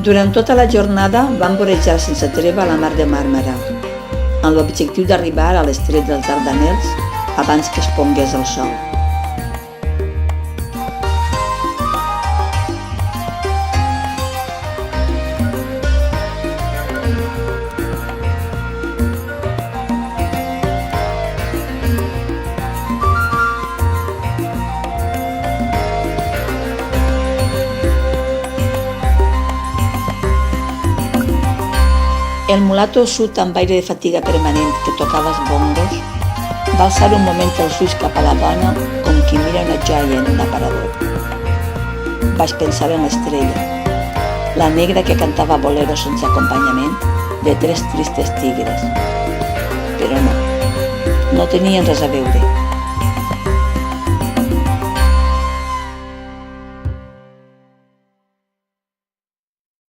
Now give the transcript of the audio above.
Durant tota la jornada van vorejar sense treva la mar de Màrmara, amb l'objectiu d'arribar a l'estret dels Dardanels abans que es pongués el sol. El mulato sud amb aire de fatiga permanent que tocava els bongos va alçar un moment els ulls cap a la dona com qui mira una joia en un aparador. Vaig pensar en l'estrella, la negra que cantava boleros sense acompanyament de 3 tristes tigres. Però no tenien res a veure.